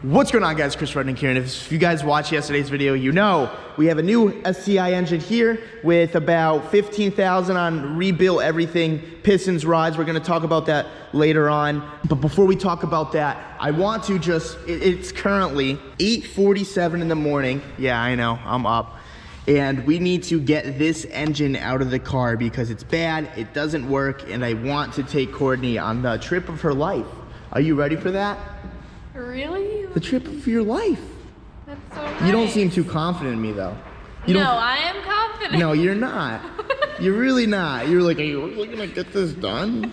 What's going on, guys? Chris Rudnick here, and if you guys watched yesterday's video, you know we have a new SCI engine here with about 15,000 on rebuilt everything, pistons, rods. We're going to talk about that later on, but before we talk about that, I want to it's currently 8:47 in the morning. Yeah, I know, I'm up. And we need to get this engine out of the car because it's bad, it doesn't work, and I want to take Courtney on the trip of her life. Are you ready for that? Really? The trip of your life. That's so nice. You don't seem too confident in me, though. No, I am confident. No, you're not. You're really not. You're like, are you really gonna get this done?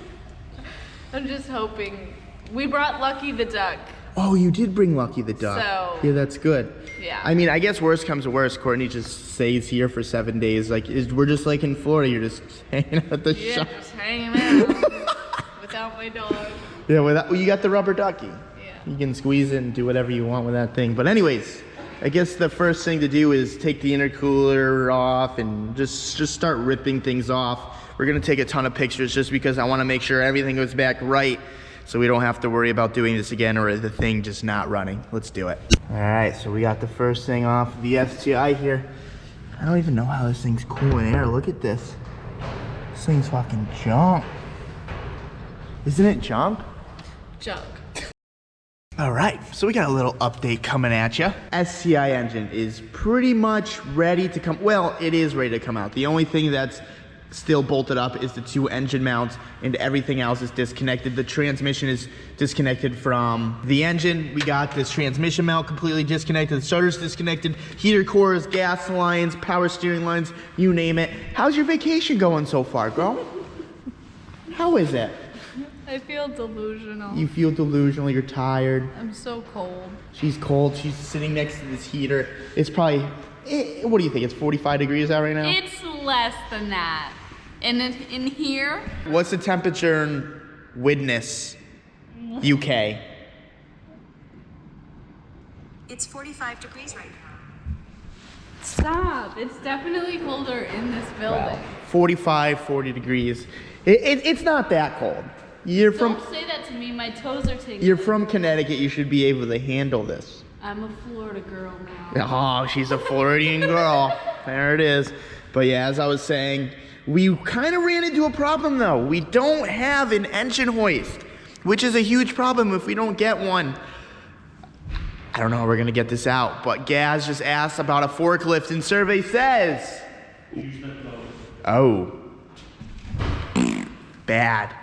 I'm just hoping. We brought Lucky the duck. Oh, you did bring Lucky the duck. So, yeah, that's good. Yeah. I mean, I guess worst comes to worst, Courtney just stays here for 7 days. Like, we're just like in Florida. You're just hanging out at the shop. Yeah, just hanging out without my dog. Yeah, well, you got the rubber ducky. Yeah. You can squeeze it and do whatever you want with that thing. But anyways, I guess the first thing to do is take the intercooler off and just start ripping things off. We're gonna take a ton of pictures just because I wanna make sure everything goes back right so we don't have to worry about doing this again or the thing just not running. Let's do it. All right, so we got the first thing off the STI here. I don't even know how this thing's cooling air. Look at this. This thing's fucking junk. Isn't it junk? Junk. All right, so we got a little update coming at you. SCI engine is pretty much ready to come. Well, it is ready to come out. The only thing that's still bolted up is the two engine mounts, and everything else is disconnected. The transmission is disconnected from the engine. We got this transmission mount completely disconnected. The starter's disconnected. Heater cores, gas lines, power steering lines, you name it. How's your vacation going so far, girl? How is it? I feel delusional. You feel delusional, you're tired. I'm so cold. She's cold, she's sitting next to this heater. It's probably, what do you think, it's 45 degrees out right now? It's less than that. And in here? What's the temperature in Widnes, UK? It's 45 degrees right now. Stop. It's definitely colder in this building. Wow. 45, 40 degrees. It's not that cold. Don't say that to me. My toes are tingling. You're from Connecticut. You should be able to handle this. I'm a Florida girl now. Oh, she's a Floridian girl. There it is. But yeah, as I was saying, we kind of ran into a problem though. We don't have an engine hoist, which is a huge problem if we don't get one. I don't know how we're gonna get this out, but Gaz just asked about a forklift and survey says, oh, bad.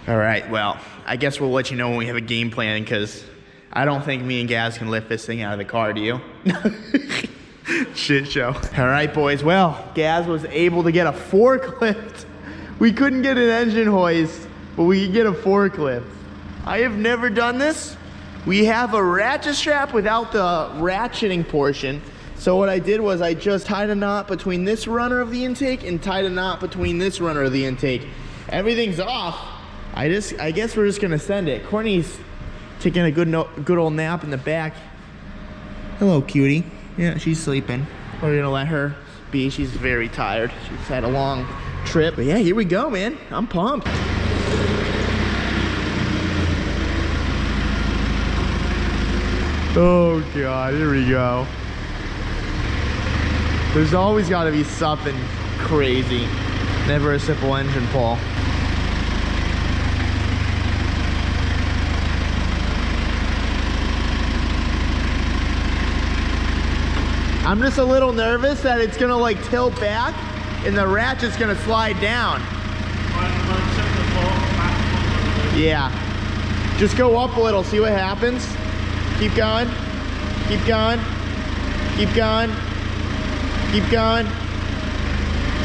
All right, well, I guess we'll let you know when we have a game plan because I don't think me and Gaz can lift this thing out of the car, do you? Shit show. All right, boys, well, Gaz was able to get a forklift. We couldn't get an engine hoist, but we could get a forklift. I have never done this. We have a ratchet strap without the ratcheting portion. So what I did was I just tied a knot between this runner of the intake and tied a knot between this runner of the intake. Everything's off. I guess we're just gonna send it. Courtney's taking a good old nap in the back. Hello, cutie. Yeah, she's sleeping. We're gonna let her be. She's very tired. She's had a long trip. But yeah, here we go, man. I'm pumped. Oh God, here we go. There's always gotta be something crazy. Never a simple engine pull. I'm just a little nervous that it's gonna like tilt back and the ratchet's gonna slide down. Yeah. Just go up a little, see what happens. Keep going. Keep going. Keep going. Keep going.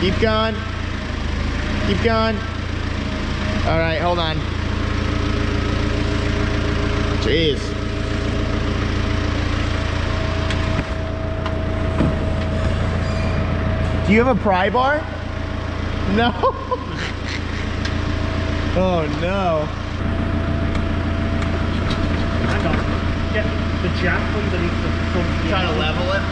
Keep going. Keep going. All right, hold on. Jeez. Do you have a pry bar? No. Oh no. Hang on. Get the jack underneath the front. Try to level it.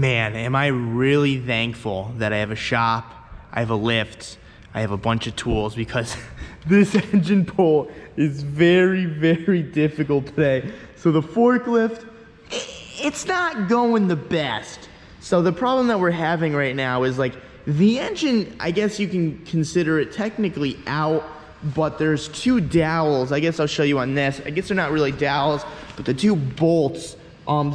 Man, am I really thankful that I have a shop, I have a lift, I have a bunch of tools, because this engine pull is very, very difficult today. So the forklift, it's not going the best. So the problem that we're having right now is like the engine, I guess you can consider it technically out, but there's two dowels. I guess I'll show you on this. I guess they're not really dowels, but the two bolts,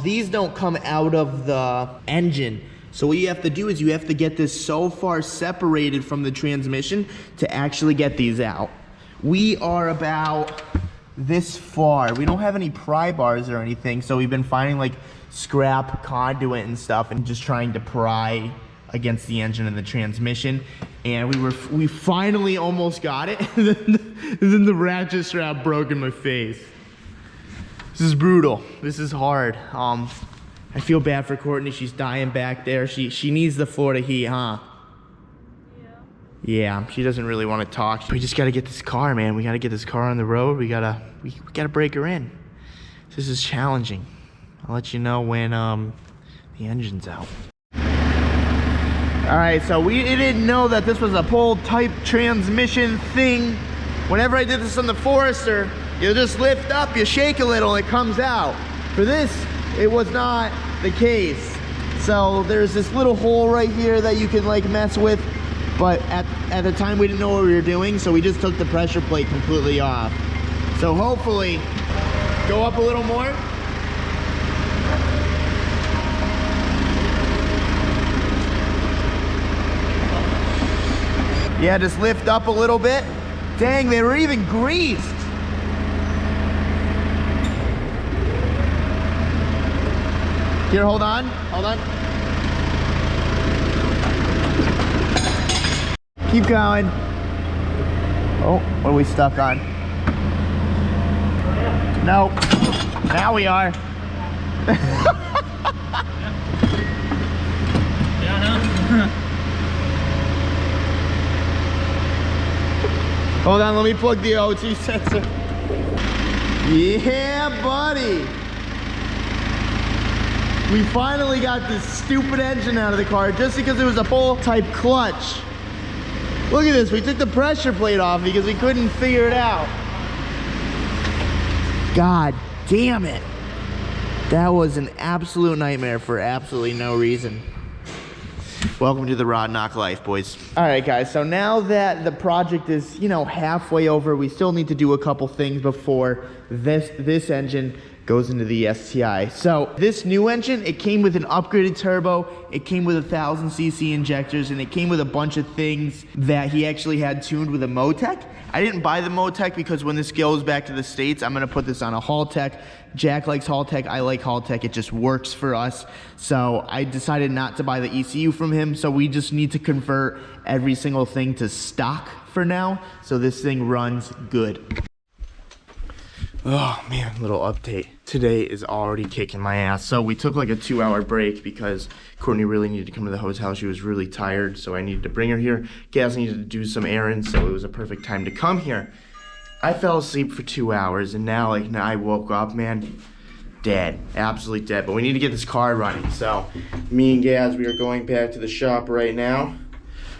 these don't come out of the engine. So what you have to do is you have to get this so far separated from the transmission to actually get these out. We are about this far. We don't have any pry bars or anything, so we've been finding like scrap conduit and stuff and just trying to pry against the engine and the transmission. And we finally almost got it, and then the ratchet strap broke in my face. This is brutal. This is hard. I feel bad for Courtney. She's dying back there. She needs the Florida heat, huh? Yeah, she doesn't really want to talk. We just gotta get this car, man. We gotta get this car on the road. We gotta break her in. This is challenging. I'll let you know when the engine's out. All right, so we didn't know that this was a pull type transmission thing. Whenever I did this on the Forester, you just lift up, you shake a little, it comes out. For this, it was not the case. So there's this little hole right here that you can like mess with, but at the time we didn't know what we were doing, so we just took the pressure plate completely off. So hopefully, go up a little more. Yeah, just lift up a little bit. Dang, they were even greased. Here, hold on, hold on. Keep going. Oh, what are we stuck on? No, now we are. Hold on, let me plug the O2 sensor. Yeah, buddy. We finally got this stupid engine out of the car just because it was a full type clutch. Look at this, we took the pressure plate off because we couldn't figure it out. God damn it. That was an absolute nightmare for absolutely no reason. Welcome to the Rod Knock life, boys. All right, guys, so now that the project is, you know, halfway over, we still need to do a couple things before this engine goes into the STI. So this new engine, it came with an upgraded turbo, it came with 1,000cc injectors, and it came with a bunch of things that he actually had tuned with a Motec. I didn't buy the Motec because when this goes back to the States, I'm gonna put this on a Haltech. Jack likes Haltech, I like Haltech, it just works for us. So I decided not to buy the ECU from him, so we just need to convert every single thing to stock for now, so this thing runs good. Oh man, little update. Today is already kicking my ass. So we took like a 2-hour break because Courtney really needed to come to the hotel. She was really tired, so I needed to bring her here. Gaz needed to do some errands, so it was a perfect time to come here. I fell asleep for 2 hours, and now I woke up, man, dead, absolutely dead. But we need to get this car running. So me and Gaz, we are going back to the shop right now.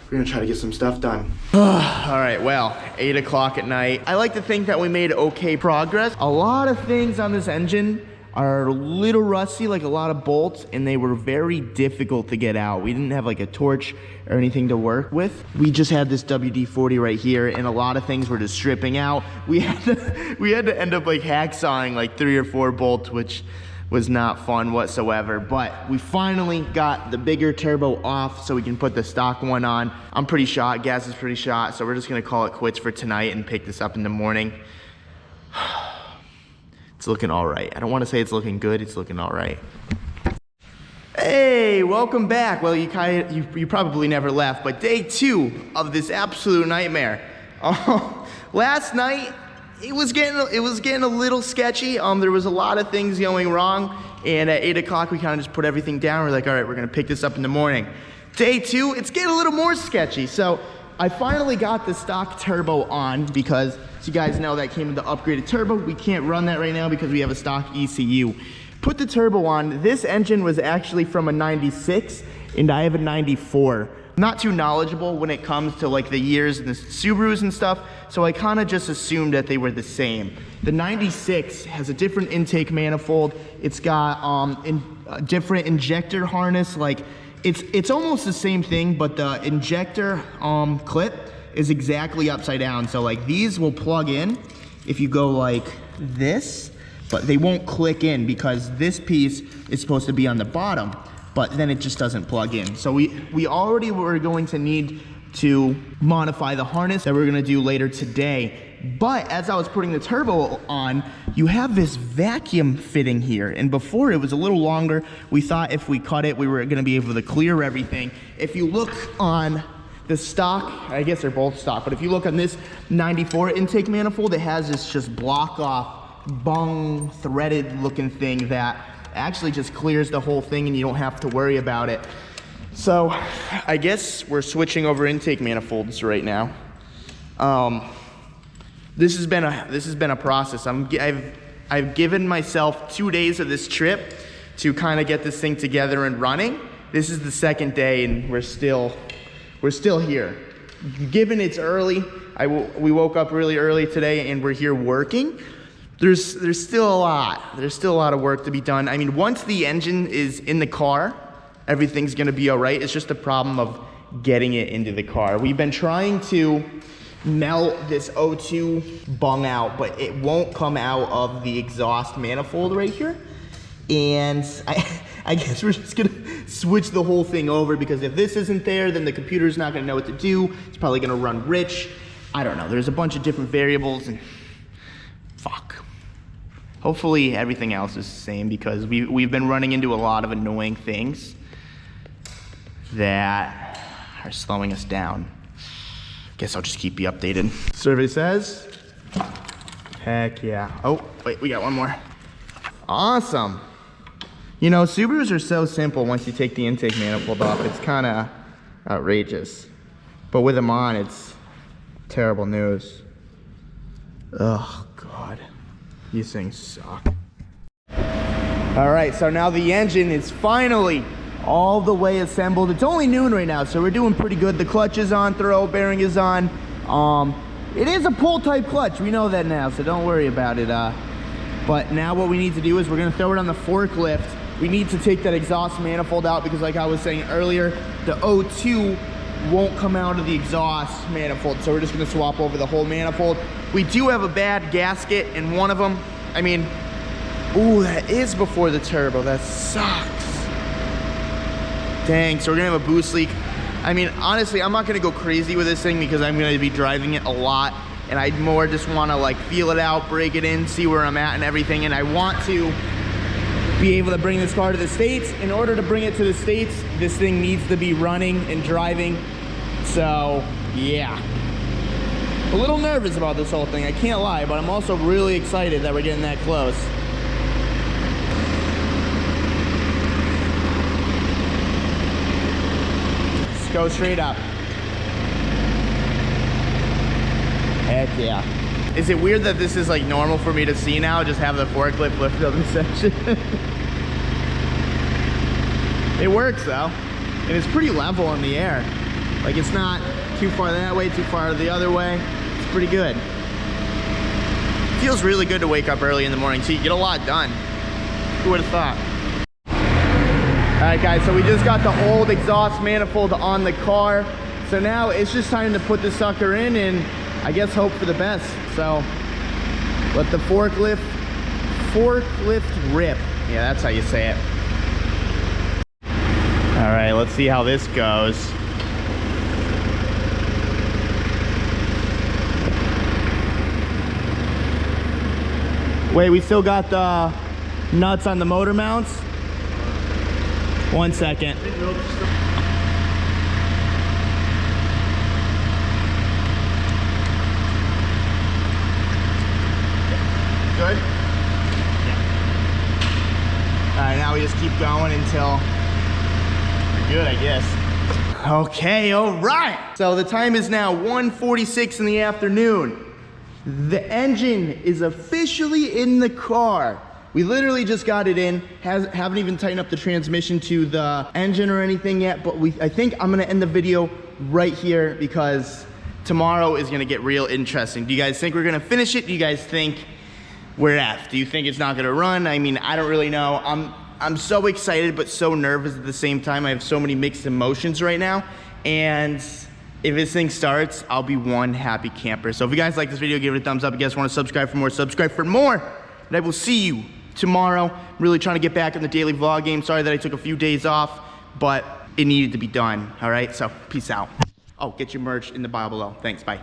We're gonna try to get some stuff done. All right, well, 8 o'clock at night. I like to think that we made okay progress. A lot of things on this engine are a little rusty, like a lot of bolts, and they were very difficult to get out. We didn't have like a torch or anything to work with. We just had this WD-40 right here, and a lot of things were just stripping out. We had to end up like hacksawing like 3 or 4 bolts, which was not fun whatsoever, but we finally got the bigger turbo off so we can put the stock one on. I'm pretty shot, Gaz is pretty shot, so we're just gonna call it quits for tonight and pick this up in the morning. It's looking all right. I don't wanna say it's looking good, it's looking all right. Hey, welcome back. Well, you probably never left, but day 2 of this absolute nightmare. Last night, it was getting a little sketchy. There was a lot of things going wrong, and at 8 o'clock we kind of just put everything down. We're like, all right, we're gonna pick this up in the morning. Day 2, it's getting a little more sketchy. So I finally got the stock turbo on because, as you guys know, that came with the upgraded turbo. We can't run that right now because we have a stock ECU. put the turbo on. This engine was actually from a 96 and I have a 94. Not too knowledgeable when it comes to like the years and the Subarus and stuff, so I kind of just assumed that they were the same. The 96 has a different intake manifold. It's got a different injector harness. Like it's almost the same thing, but the injector clip is exactly upside down. So like these will plug in if you go like this, but they won't click in because this piece is supposed to be on the bottom, but then it just doesn't plug in. So we already were going to need to modify the harness that we're gonna do later today. But as I was putting the turbo on, you have this vacuum fitting here. And before it was a little longer. We thought if we cut it, we were gonna be able to clear everything. If you look on the stock, I guess they're both stock, but if you look on this 94 intake manifold, it has this just block off, bung, threaded looking thing that actually just clears the whole thing and you don't have to worry about it. So I guess we're switching over intake manifolds right now. This has been a process. I've given myself 2 days of this trip to kind of get this thing together and running. This is the second day and we're still here. Given it's early, we woke up really early today and we're here working. There's still a lot. There's still a lot of work to be done. I mean, once the engine is in the car, everything's gonna be all right. It's just a problem of getting it into the car. We've been trying to melt this O2 bung out, but it won't come out of the exhaust manifold right here. And I guess we're just gonna switch the whole thing over because if this isn't there, then the computer's not gonna know what to do. It's probably gonna run rich. I don't know. There's a bunch of different variables and fuck. Hopefully everything else is the same because we've been running into a lot of annoying things that are slowing us down. Guess I'll just keep you updated. Survey says, heck yeah. Oh, wait, we got one more. Awesome. You know, Subarus are so simple once you take the intake manifold off. It's kind of outrageous. But with them on, it's terrible news. Oh, God. These things suck. All right, so now the engine is finally all the way assembled. It's only noon right now, so we're doing pretty good. The clutch is on, throw bearing is on. It is a pull type clutch. We know that now, so don't worry about it. But now what we need to do is we're gonna throw it on the forklift. We need to take that exhaust manifold out because like I was saying earlier, the O2 won't come out of the exhaust manifold. So we're just gonna swap over the whole manifold. We do have a bad gasket in one of them. I mean, ooh, that is before the turbo. That sucks. Dang, so we're gonna have a boost leak. I mean, honestly, I'm not gonna go crazy with this thing because I'm gonna be driving it a lot and I more just wanna like feel it out, break it in, see where I'm at and everything. And I want to be able to bring this car to the States. In order to bring it to the States, this thing needs to be running and driving. So, yeah. A little nervous about this whole thing, I can't lie, but I'm also really excited that we're getting that close. Let's go straight up. Heck yeah. Is it weird that this is like normal for me to see now, just have the forklift lift up this section? It works though, and it's pretty level in the air. Like it's not too far that way, too far the other way. It's pretty good. Feels really good to wake up early in the morning, so you get a lot done. Who would have thought? All right guys, so we just got the old exhaust manifold on the car. So now it's just time to put this sucker in and I guess hope for the best. So let the forklift rip. Yeah, that's how you say it. All right, let's see how this goes. Wait, we still got the nuts on the motor mounts? 1 second. Good? Yeah. All right, now we just keep going until we're good, I guess. Okay, all right. So the time is now 1:46 in the afternoon. The engine is officially in the car. We literally just got it in, haven't even tightened up the transmission to the engine or anything yet, but I think I'm gonna end the video right here because tomorrow is gonna get real interesting. Do you guys think we're gonna finish it? Do you guys think we're F? Do you think it's not gonna run? I mean, I don't really know. I'm so excited but so nervous at the same time. I have so many mixed emotions right now, and if this thing starts, I'll be one happy camper. So if you guys like this video, give it a thumbs up. If you guys wanna subscribe for more, subscribe for more. And I will see you tomorrow. I'm really trying to get back in the daily vlog game. Sorry that I took a few days off, but it needed to be done, all right? So peace out. Oh, get your merch in the bio below. Thanks, bye.